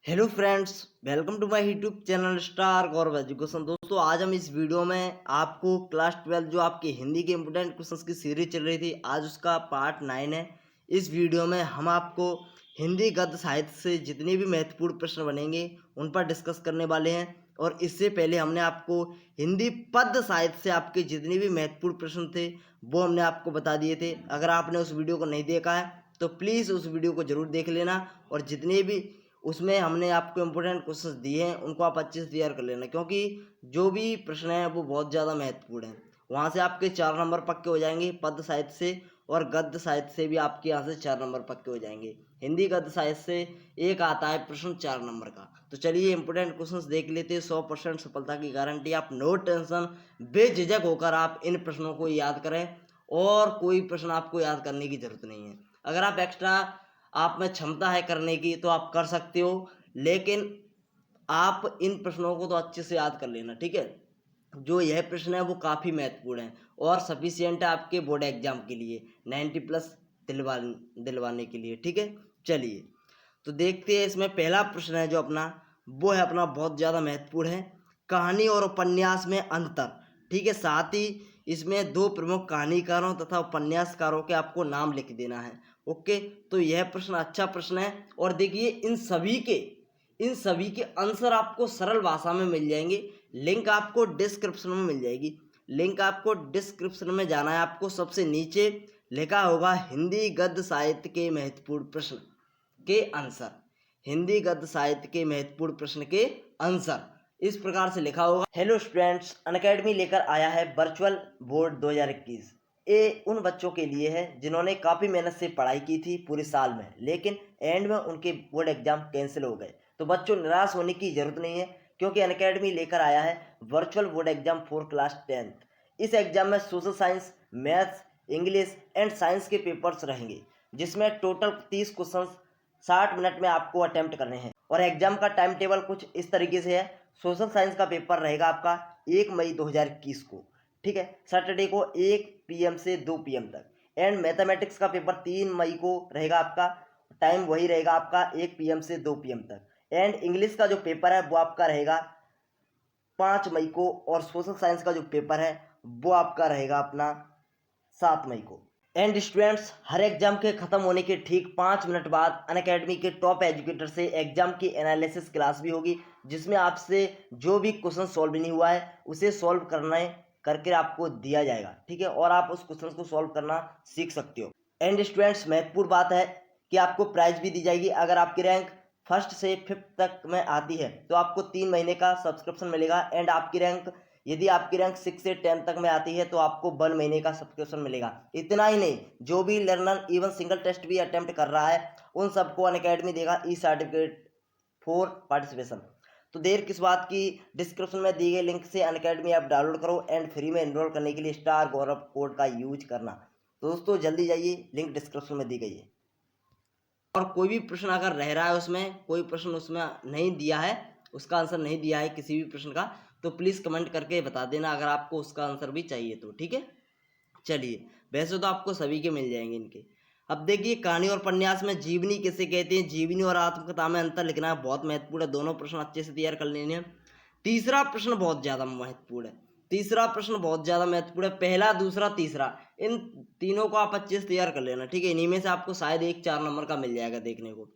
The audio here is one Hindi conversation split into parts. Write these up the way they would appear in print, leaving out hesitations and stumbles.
Hello friends, welcome to my YouTube channel star Gaurav education. दोस्तों, आज हम इस वीडियो में आपको क्लास 12 जो आपकी हिंदी के इम्पोर्टेंट क्वेश्चंस की सीरीज चल रही थी, आज उसका पार्ट 9 है। इस वीडियो में हम आपको हिंदी गद्य साहित्य से जितने भी महत्वपूर्ण प्रश्न बनेंगे उन पर डिस्कस करने वाले हैं। और इससे पहले हमने आपको हिंदी पद्य साहित्य से आपके जितने भी महत्वपूर्ण प्रश्न थे वो हमने आपको बता दिए थे। अगर आपने उस वीडियो को नहीं देखा है तो प्लीज़ उस वीडियो को ज़रूर देख लेना, और जितने भी उसमें हमने आपको इम्पोर्टेंट क्वेश्चंस दिए हैं उनको आप अच्छे से तैयार कर लेना, क्योंकि जो भी प्रश्न है वो बहुत ज़्यादा महत्वपूर्ण है। वहाँ से आपके 4 नंबर पक्के हो जाएंगे पद्य साहित्य से, और गद्य साहित्य से भी आपके यहाँ से 4 नंबर पक्के हो जाएंगे। हिंदी गद्य साहित्य से एक आता है प्रश्न 4 नंबर का। तो चलिए इंपोर्टेंट क्वेश्चंस देख लेते हैं। 100% सफलता की गारंटी, आप नो टेंशन बेझिझक होकर आप इन प्रश्नों को याद करें, और कोई प्रश्न आपको याद करने की जरूरत नहीं है। अगर आप एक्स्ट्रा आप में क्षमता है करने की तो आप कर सकते हो, लेकिन आप इन प्रश्नों को तो अच्छे से याद कर लेना, ठीक है। जो यह प्रश्न है वो काफ़ी महत्वपूर्ण है और सफिशियंट है आपके बोर्ड एग्जाम के लिए 90 प्लस दिलवाने के लिए, ठीक है। चलिए तो देखते हैं। इसमें पहला प्रश्न है जो अपना, वो है अपना बहुत ज़्यादा महत्वपूर्ण है, कहानी और उपन्यास में अंतर, ठीक है। साथ ही इसमें दो प्रमुख कहानीकारों तथा उपन्यासकारों के आपको नाम लिख देना है। ओके, तो यह प्रश्न अच्छा प्रश्न है। और देखिए इन सभी के आंसर आपको सरल भाषा में मिल जाएंगे। लिंक आपको डिस्क्रिप्शन में मिल जाएगी। लिंक आपको डिस्क्रिप्शन में जाना है। आपको सबसे नीचे लिखा होगा हिंदी गद्य साहित्य के महत्वपूर्ण प्रश्न के आंसर, हिंदी गद्य साहित्य के महत्वपूर्ण प्रश्न के आंसर इस प्रकार से लिखा होगा। हेलो स्टूडेंट्स, अनअकैडमी लेकर आया है वर्चुअल बोर्ड 2021। ये उन बच्चों के लिए है जिन्होंने काफ़ी मेहनत से पढ़ाई की थी पूरे साल में, लेकिन एंड में उनके बोर्ड एग्जाम कैंसिल हो गए। तो बच्चों, निराश होने की जरूरत नहीं है, क्योंकि अनअकैडमी लेकर आया है virtual board exam for class 10th। इस एग्जाम में social science, maths, English and science के पेपर्स रहेंगे, जिसमें टोटल 30 क्वेश्चन 60 मिनट में आपको अटेम्प्ट करने हैं। और एग्जाम का टाइम टेबल कुछ इस तरीके से है। सोशल साइंस का पेपर रहेगा आपका 1 मई 2021 को, ठीक है, सैटरडे को 1 PM से 2 PM तक। एंड मैथमेटिक्स का पेपर 3 मई को रहेगा आपका, टाइम वही रहेगा आपका 1 PM से 2 PM तक। एंड इंग्लिश का जो पेपर है वो आपका रहेगा 5 मई को, और सोशल साइंस का जो पेपर है वो आपका रहेगा अपना 7 मई को। एंड स्टूडेंट्स, हर एग्जाम के खत्म होने के ठीक 5 मिनट बाद अनअकैडमी के टॉप एजुकेटर से एग्जाम की एनालिसिस क्लास भी होगी, जिसमें आपसे जो भी क्वेश्चन सॉल्व नहीं हुआ है उसे सॉल्व करके आपको दिया जाएगा, ठीक है, और आप उस क्वेश्चन को सॉल्व करना सीख सकते हो। एंड स्टूडेंट्स, महत्वपूर्ण बात है कि आपको प्राइज भी दी जाएगी। अगर आपकी रैंक 1st से 5th तक में आती है तो आपको 3 महीने का सब्सक्रिप्शन मिलेगा। एंड यदि आपकी रैंक 6 से 10 तक में आती है तो आपको 1 महीने का सब्सक्रिप्शन मिलेगा। इतना ही नहीं, जो भी लर्नर इवन सिंगल टेस्ट भी अटेम्प्ट कर रहा है उन सबको अनअकैडमी देगा ई सर्टिफिकेट फॉर पार्टिसिपेशन। तो देर किस बात की, डिस्क्रिप्शन में दी गई लिंक से अनअकैडमी ऐप डाउनलोड करो एंड फ्री में एनरोल करने के लिए स्टार गौरव कोड का यूज करना। तो दोस्तों जल्दी जाइए, लिंक डिस्क्रिप्शन में दी गई है। और कोई भी प्रश्न अगर रह रहा है, उसमें कोई प्रश्न उसमें नहीं दिया है, उसका आंसर नहीं दिया है किसी भी प्रश्न का, तो प्लीज़ कमेंट करके बता देना अगर आपको उसका आंसर भी चाहिए तो, ठीक है। चलिए, वैसे तो आपको सभी के मिल जाएंगे इनके। अब देखिए, कहानी और उपन्यास में जीवनी किसे कहते हैं, जीवनी और आत्मकथा में अंतर लिखना है, बहुत महत्वपूर्ण है। दोनों प्रश्न अच्छे से तैयार कर लेने हैं। तीसरा प्रश्न बहुत ज़्यादा महत्वपूर्ण है। तीसरा प्रश्न बहुत ज़्यादा महत्वपूर्ण है। पहला, दूसरा, तीसरा, इन तीनों को आप अच्छे से तैयार कर लेना, ठीक है। इन्हीं में से आपको शायद एक 4 नंबर का मिल जाएगा देखने को।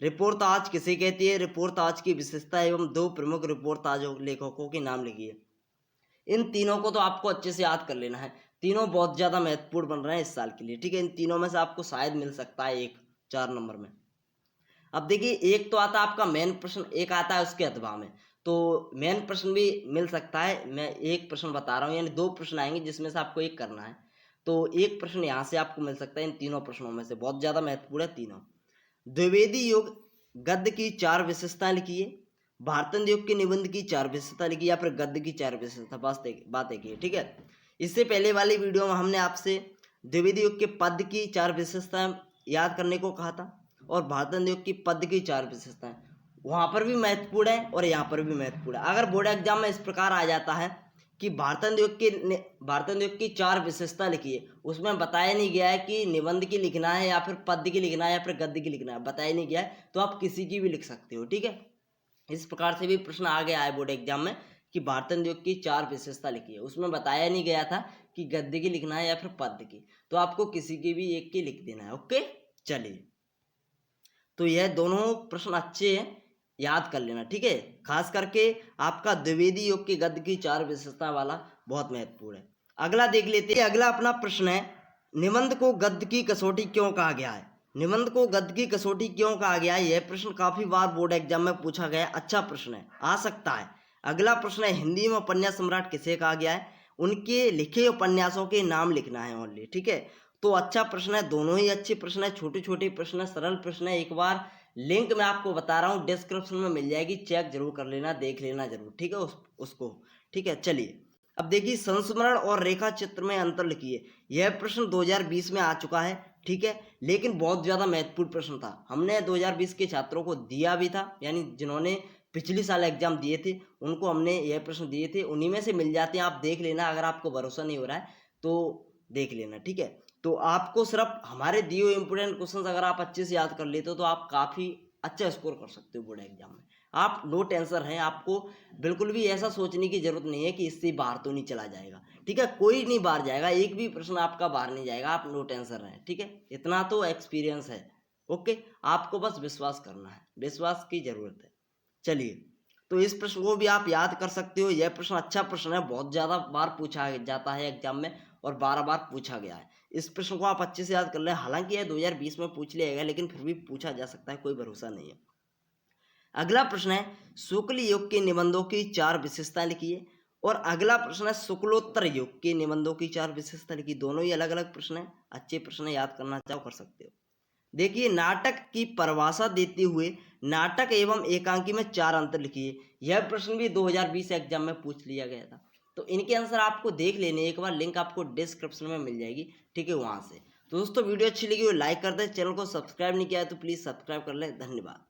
रिपोर्ट ताज किसे कहती है, रिपोर्ट ताज की विशेषता एवं 2 प्रमुख रिपोर्ट ताज लेखकों के नाम लिखिए। इन तीनों को तो आपको अच्छे से याद कर लेना है। तीनों बहुत ज़्यादा महत्वपूर्ण बन रहे हैं इस साल के लिए, ठीक है। इन तीनों में से आपको शायद मिल सकता है एक 4 नंबर में। अब देखिए, एक तो आता है आपका मेन प्रश्न, एक आता है उसके अथवा में। तो मेन प्रश्न भी मिल सकता है। मैं एक प्रश्न बता रहा हूँ, यानी 2 प्रश्न आएंगे जिसमें से आपको एक करना है। तो एक प्रश्न यहाँ से आपको मिल सकता है इन तीनों प्रश्नों में से, बहुत ज़्यादा महत्वपूर्ण है तीनों। द्विवेदी युग गद्य की 4 विशेषताएं लिखिए। भारतंद युग के निबंध की 4 विशेषता लिखिए, या फिर गद्य की 4 विशेषता, बातें की, ठीक है। इससे पहले वाली वीडियो में हमने आपसे द्विवेदी युग के पद्य की 4 विशेषताएं याद करने को कहा था, और भारतंद युग की पद्य की 4 विशेषताएं वहाँ पर भी महत्वपूर्ण है और यहाँ पर भी महत्वपूर्ण है। अगर बोर्ड एग्जाम में इस प्रकार आ जाता है कि भारतंद युग की 4 विशेषता लिखिए, उसमें बताया नहीं गया है कि निबंध की लिखना है या फिर पद्य की लिखना है या फिर गद्य की लिखना है, बताया नहीं गया है, तो आप किसी की भी लिख सकते हो, ठीक है। इस प्रकार से भी प्रश्न आ गया है बोर्ड एग्जाम में कि भारतीय नृत्य की 4 विशेषता लिखी है। उसमें बताया नहीं गया था कि गद्य की लिखना है या फिर पद्य की, तो आपको किसी की भी एक की लिख देना है। ओके, चलिए, तो यह दोनों प्रश्न अच्छे हैं, याद कर लेना, ठीक है। खास करके आपका द्विवेदी योग के गद्य की 4 विशेषता वाला बहुत महत्वपूर्ण है। अगला देख लेते हैं। अगला अपना प्रश्न है, निबंध को गद्य की कसौटी क्यों कहा गया है? निबंध को गद्य की कसौटी क्यों कहा गया है? यह प्रश्न काफी बार बोर्ड एग्जाम में पूछा गया है, अच्छा प्रश्न है, आ सकता है। अगला प्रश्न है, हिंदी में उपन्यास सम्राट किसे कहा गया है? उनके लिखे उपन्यासों के नाम लिखना है ओनली, ठीक है। तो अच्छा प्रश्न है, दोनों ही अच्छे प्रश्न है, छोटे छोटे प्रश्न है, सरल प्रश्न है। एक बार लिंक मैं आपको बता रहा हूँ, डिस्क्रिप्शन में मिल जाएगी, चेक जरूर कर लेना, देख लेना जरूर, ठीक है, उसको, ठीक है। चलिए, अब देखिए, संस्मरण और रेखा चित्र में अंतर लिखिए। यह प्रश्न 2020 में आ चुका है, ठीक है, लेकिन बहुत ज़्यादा महत्वपूर्ण प्रश्न था। हमने 2020 के छात्रों को दिया भी था, यानी जिन्होंने पिछले साल एग्जाम दिए थे उनको हमने यह प्रश्न दिए थे, उन्हीं में से मिल जाते हैं। आप देख लेना, अगर आपको भरोसा नहीं हो रहा है तो देख लेना, ठीक है। तो आपको सिर्फ हमारे दिए हुए इंपोर्टेंट क्वेश्चंस अगर आप अच्छे से याद कर लेते हो तो आप काफ़ी अच्छा स्कोर कर सकते हो बोर्ड एग्जाम में। आप नो टेंशन हैं, आपको बिल्कुल भी ऐसा सोचने की जरूरत नहीं है कि इससे बाहर तो नहीं चला जाएगा, ठीक है। कोई नहीं बाहर जाएगा, एक भी प्रश्न आपका बाहर नहीं जाएगा, आप नो टेंशन रहें, ठीक है। इतना तो एक्सपीरियंस है, ओके। आपको बस विश्वास करना है, विश्वास की जरूरत है। चलिए, तो इस प्रश्न को भी आप याद कर सकते हो। यह प्रश्न अच्छा प्रश्न है, बहुत ज़्यादा बार पूछा जाता है एग्जाम में और 12 बार पूछा गया है। इस प्रश्न को आप अच्छे से याद कर लें। हालांकि यह 2020 में पूछ लिया गया, लेकिन फिर भी पूछा जा सकता है, कोई भरोसा नहीं है। अगला प्रश्न है, शुक्ल युग के निबंधों की 4 विशेषताएं लिखिए। और अगला प्रश्न है, शुक्लोत्तर युग के निबंधों की 4 विशेषता लिखिए। दोनों ही अलग अलग प्रश्न है, अच्छे प्रश्न है, याद करना चाहो कर सकते हो। देखिए, नाटक की परिभाषा देते हुए नाटक एवं एकांकी में 4 अंतर लिखिए। यह प्रश्न भी 2020 एग्जाम में पूछ लिया गया था, तो इनके आंसर आपको देख लेने, एक बार लिंक आपको डिस्क्रिप्शन में मिल जाएगी, ठीक है, वहां से। तो दोस्तों, वीडियो अच्छी लगी हो लाइक कर दें, चैनल को सब्सक्राइब नहीं किया है तो प्लीज़ सब्सक्राइब कर लें। धन्यवाद।